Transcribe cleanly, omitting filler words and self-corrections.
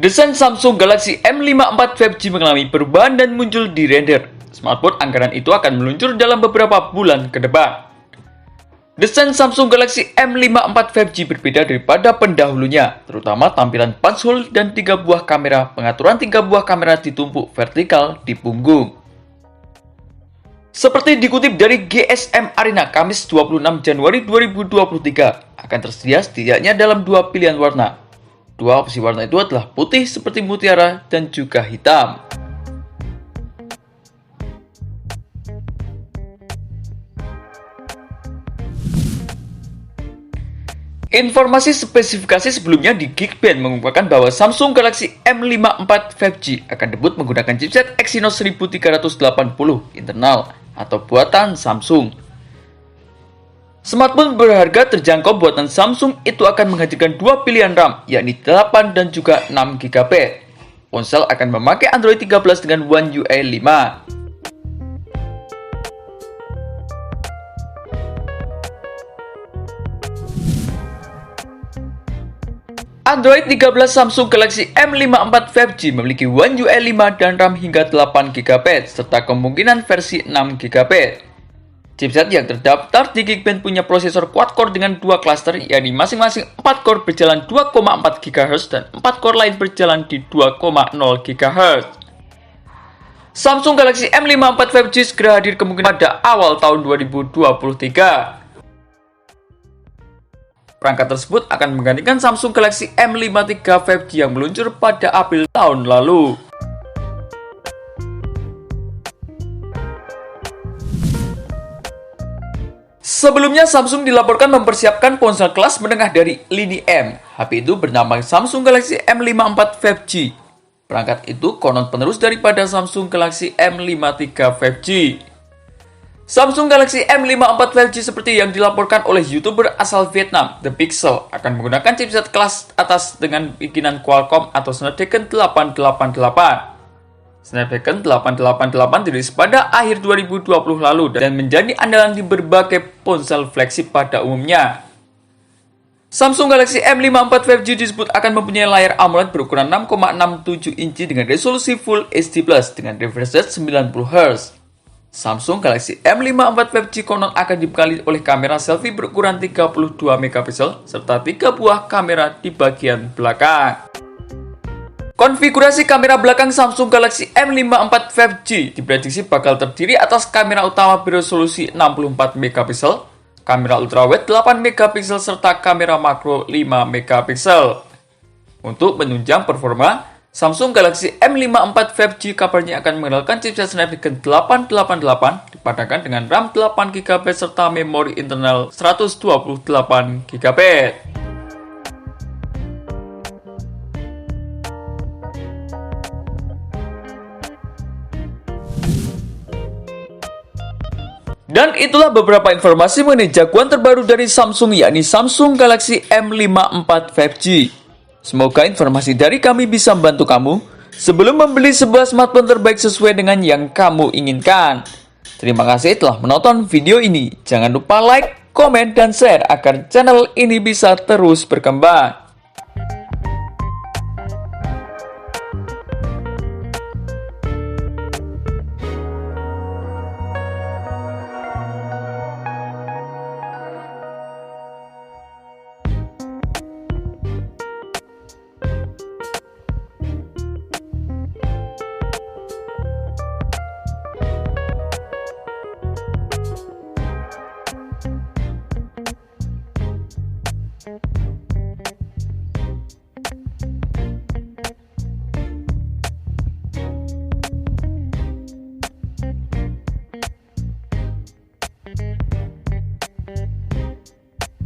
Desain Samsung Galaxy M54 5G mengalami perubahan dan muncul di render. Smartphone anggaran itu akan meluncur dalam beberapa bulan ke depan. Desain Samsung Galaxy M54 5G berbeda daripada pendahulunya, terutama tampilan punch hole dan 3 buah kamera. Pengaturan 3 buah kamera ditumpuk vertikal di punggung. Seperti dikutip dari GSM Arena Kamis 26 Januari 2023, akan tersedia setidaknya dalam 2 pilihan warna. 2 opsi warna itu adalah putih seperti mutiara dan juga hitam. Informasi spesifikasi sebelumnya di Geekbench mengungkapkan bahwa Samsung Galaxy M54 5G akan debut menggunakan chipset Exynos 1380 internal atau buatan Samsung. Smartphone berharga terjangkau buatan Samsung itu akan menghadirkan 2 pilihan RAM, yakni 8 dan juga 6 GB. Ponsel akan memakai Android 13 dengan One UI 5. Android 13 Samsung Galaxy M54 5G memiliki One UI 5 dan RAM hingga 8 GB, serta kemungkinan versi 6 GB. Chipset yang terdaftar di Geekbench punya prosesor quad-core dengan 2 cluster, yakni masing-masing 4 core berjalan 2,4 GHz dan 4 core lain berjalan di 2,0 GHz. Samsung Galaxy M54 5G segera hadir kemungkinan pada awal tahun 2023. Perangkat tersebut akan menggantikan Samsung Galaxy M53 5G yang meluncur pada April tahun lalu. Sebelumnya, Samsung dilaporkan mempersiapkan ponsel kelas menengah dari lini M. HP itu bernama Samsung Galaxy M54 5G. Perangkat itu konon penerus daripada Samsung Galaxy M53 5G. Samsung Galaxy M54 5G seperti yang dilaporkan oleh YouTuber asal Vietnam, The Pixel, akan menggunakan chipset kelas atas dengan bikinan Qualcomm atau Snapdragon 888. Snapdragon 888 dirilis pada akhir 2020 lalu dan menjadi andalan di berbagai ponsel flagship pada umumnya. Samsung Galaxy M54 5G disebut akan mempunyai layar AMOLED berukuran 6,67 inci dengan resolusi Full HD+ dengan refresh rate 90 Hz. Samsung Galaxy M54 5G konon akan dibekali oleh kamera selfie berukuran 32 megapiksel serta 3 buah kamera di bagian belakang. Konfigurasi kamera belakang Samsung Galaxy M54 5G diprediksi bakal terdiri atas kamera utama beresolusi 64 megapiksel, kamera ultrawide 8 megapiksel serta kamera makro 5 megapiksel. Untuk menunjang performa, Samsung Galaxy M54 5G kabarnya akan mengandalkan chipset Snapdragon 888 dipadankan dengan RAM 8 GB serta memori internal 128 GB. Dan itulah beberapa informasi mengenai jagoan terbaru dari Samsung, yakni Samsung Galaxy M54 5G. Semoga informasi dari kami bisa membantu kamu sebelum membeli sebuah smartphone terbaik sesuai dengan yang kamu inginkan. Terima kasih telah menonton video ini. Jangan lupa like, komen, dan share agar channel ini bisa terus berkembang. Thank you.